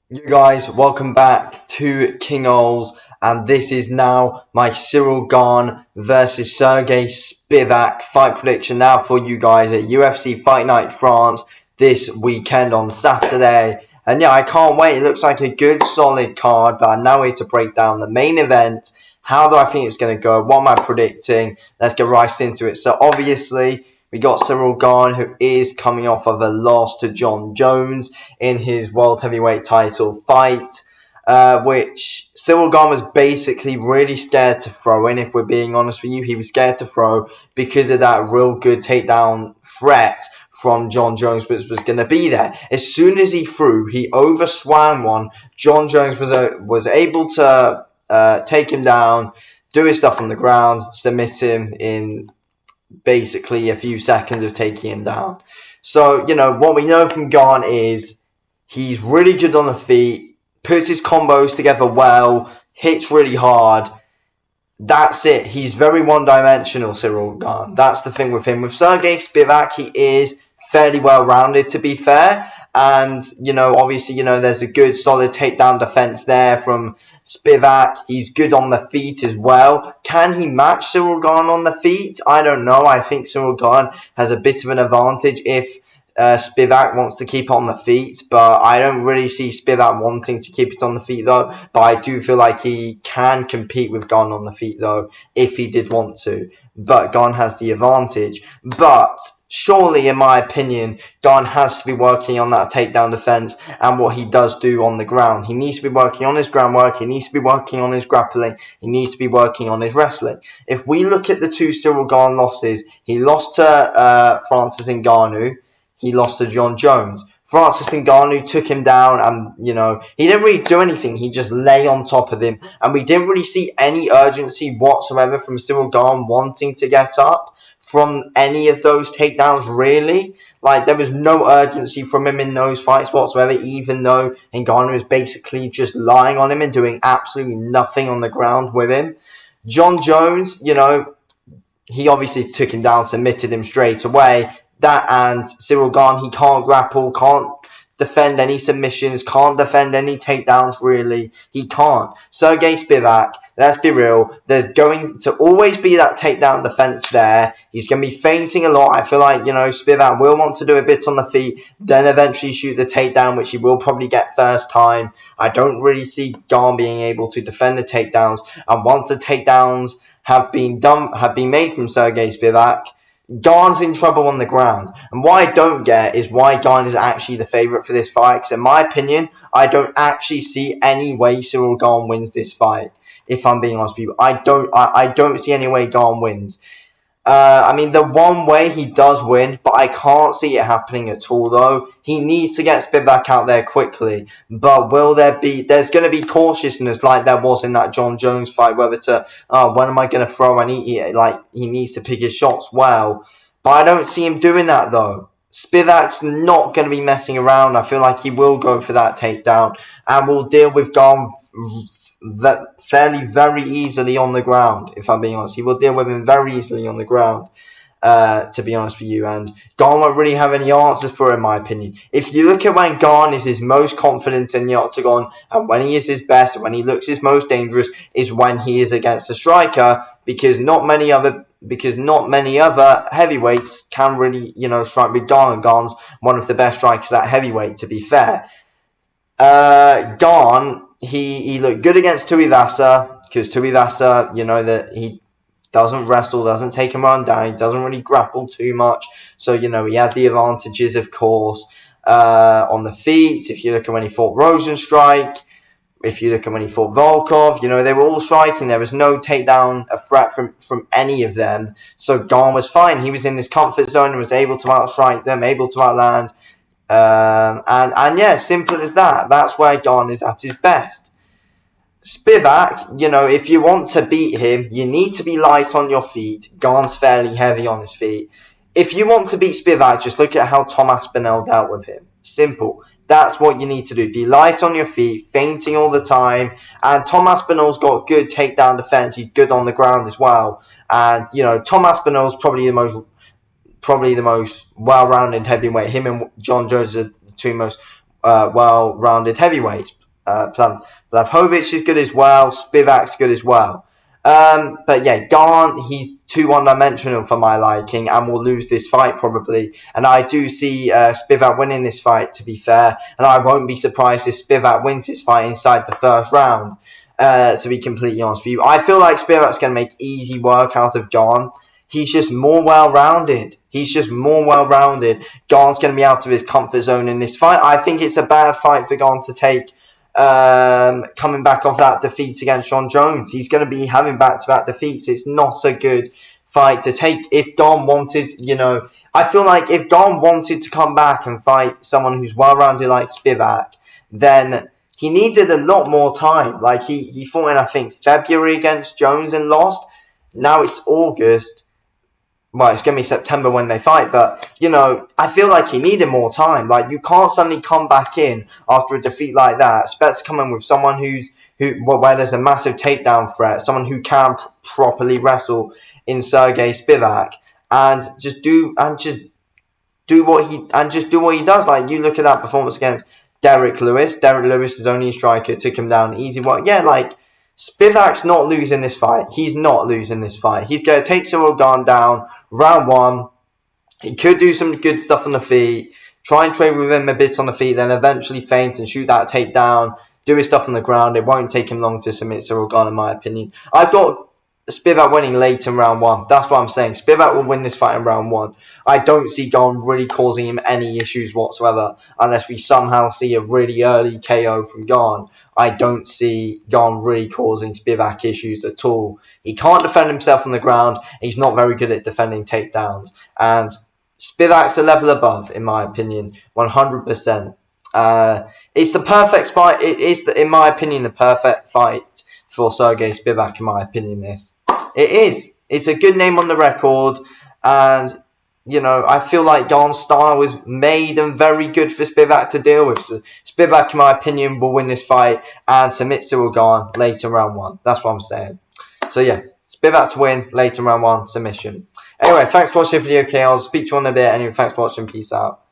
You guys, welcome back to King Oles, and this is now my Ciryl Gane versus Sergey Spivak fight prediction now for you guys at UFC Fight Night France this weekend on Saturday. And yeah, I can't wait. It looks like a good solid card, but I'm now here to break down the main event. How do I think it's going to go? What am I predicting? Let's get right into it. So obviously, we got Ciryl Gane, who is coming off of a loss to Jon Jones in his world heavyweight title fight, which Ciryl Gane was basically really scared to throw in, if we're being honest with you. He was scared to throw because of that real good takedown threat from Jon Jones, which was going to be there. As soon as he threw, he overswam one. Jon Jones was able to take him down, do his stuff on the ground, submit him in basically a few seconds of taking him down. So, what we know from Gane is he's really good on the feet, puts his combos together well, hits really hard. That's it. He's very one-dimensional, Ciryl Gane. That's the thing with him. With Sergey Spivak, he is fairly well-rounded, to be fair. And, obviously, there's a good, solid takedown defense there from Spivak. He's good on the feet as well. Can he match Ciryl Gane on the feet? I don't know. I think Ciryl Gane has a bit of an advantage if Spivak wants to keep it on the feet, but I don't really see Spivak wanting to keep it on the feet though. But I do feel like he can compete with Gane on the feet though, if he did want to. But Gane has the advantage. But surely, in my opinion, Gane has to be working on that takedown defense and what he does do on the ground. He needs to be working on his groundwork. He needs to be working on his grappling. He needs to be working on his wrestling. If we look at the two Ciryl Gane losses, he lost to Francis Ngannou. He lost to Jon Jones. Francis Ngannou took him down and, he didn't really do anything. He just lay on top of him. And we didn't really see any urgency whatsoever from Ciryl Gane wanting to get up from any of those takedowns, really. Like, there was no urgency from him in those fights whatsoever, even though Ngannou was basically just lying on him and doing absolutely nothing on the ground with him. Jon Jones, he obviously took him down, submitted him straight away. That and Ciryl Gane, he can't grapple, can't defend any submissions, can't defend any takedowns, really. He can't. Sergey Spivak, let's be real, there's going to always be that takedown defense there. He's going to be feinting a lot. I feel like, Spivak will want to do a bit on the feet, then eventually shoot the takedown, which he will probably get first time. I don't really see Gane being able to defend the takedowns. And once the takedowns have been made from Sergey Spivak, Gane's in trouble on the ground. And what I don't get is why Gane is actually the favourite for this fight. Because in my opinion, I don't actually see any way Ciryl Gane wins this fight. If I'm being honest with you, I don't see any way Gane wins. The one way he does win, but I can't see it happening at all, though. He needs to get Spivak out there quickly. But there's going to be cautiousness like there was in that Jon Jones fight, whether when am I going to throw? He needs to pick his shots well. But I don't see him doing that, though. Spivak's not going to be messing around. I feel like he will go for that takedown and will deal with Gane very easily on the ground, if I'm being honest. He will deal with him very easily on the ground, to be honest with you. And Gane won't really have any answers for him, in my opinion. If you look at when Gane is his most confident in the octagon and when he is his best, when he looks his most dangerous, is when he is against a striker, because not many other heavyweights can really, strike with Gane. And Gane's one of the best strikers at heavyweight, to be fair. Gane, he looked good against Tuivasa, because Tuivasa, that he doesn't wrestle, doesn't take him run down, he doesn't really grapple too much. So, he had the advantages, of course, on the feet. If you look at when he fought Rosenstrike, if you look at when he fought Volkov, they were all striking. There was no takedown a threat from any of them. So Gane was fine. He was in his comfort zone and was able to outstrike them, able to outland. And yeah, simple as that. That's where Gane is at his best. Spivak, if you want to beat him, you need to be light on your feet. Gane's fairly heavy on his feet. If you want to beat Spivak, just look at how Tom Aspinall dealt with him. Simple. That's what you need to do. Be light on your feet, feinting all the time. And Tom Aspinall's got good takedown defense. He's good on the ground as well. And, Tom Aspinall's probably the most well-rounded heavyweight. Him and Jon Jones are the two most well-rounded heavyweights. Blachowicz is good as well. Spivak's good as well. But yeah, Gane, he's too one-dimensional for my liking and will lose this fight probably. And I do see Spivak winning this fight, to be fair. And I won't be surprised if Spivak wins this fight inside the first round, to be completely honest with you. I feel like Spivak's going to make easy work out of Gane. He's just more well-rounded. Gane's going to be out of his comfort zone in this fight. I think it's a bad fight for Gane to take. Coming back off that defeat against John Jones, he's going to be having back-to-back defeats. It's not a good fight to take. If Gane wanted, I feel like if Gane wanted to come back and fight someone who's well-rounded like Spivak, then he needed a lot more time. Like he fought in, I think, February against Jones and lost. Now it's August. Well, it's going to be September when they fight, but, I feel like he needed more time. Like, you can't suddenly come back in after a defeat like that. Expect to come in with someone where there's a massive takedown threat, someone who can properly wrestle in Sergey Spivak, and just do what he does. Like, you look at that performance against Derek Lewis. Derek Lewis is only a striker, took him down easy. Well, yeah, like, Spivak's not losing this fight. He's not losing this fight. He's going to take Ciryl Gane down round one. He could do some good stuff on the feet, try and trade with him a bit on the feet, then eventually feint and shoot that takedown, do his stuff on the ground. It won't take him long to submit Ciryl Gane, in my opinion. I've got Spivak winning late in round one. That's what I'm saying. Spivak will win this fight in round one. I don't see Gane really causing him any issues whatsoever unless we somehow see a really early KO from Gane. I don't see Gane really causing Spivak issues at all. He can't defend himself on the ground. He's not very good at defending takedowns. And Spivak's a level above, in my opinion, 100%. It's the perfect fight. It is, in my opinion, the perfect fight for Sergey Spivak, in my opinion, this. It is. It's a good name on the record, and, I feel like Gane's style was made and very good for Spivak to deal with. So Spivak, in my opinion, will win this fight and submit Ciryl Gane later in round one. That's what I'm saying. So, yeah, Spivak to win later in round one, submission. Anyway, thanks for watching the video, okay? I'll speak to you in a bit. Anyway, thanks for watching. Peace out.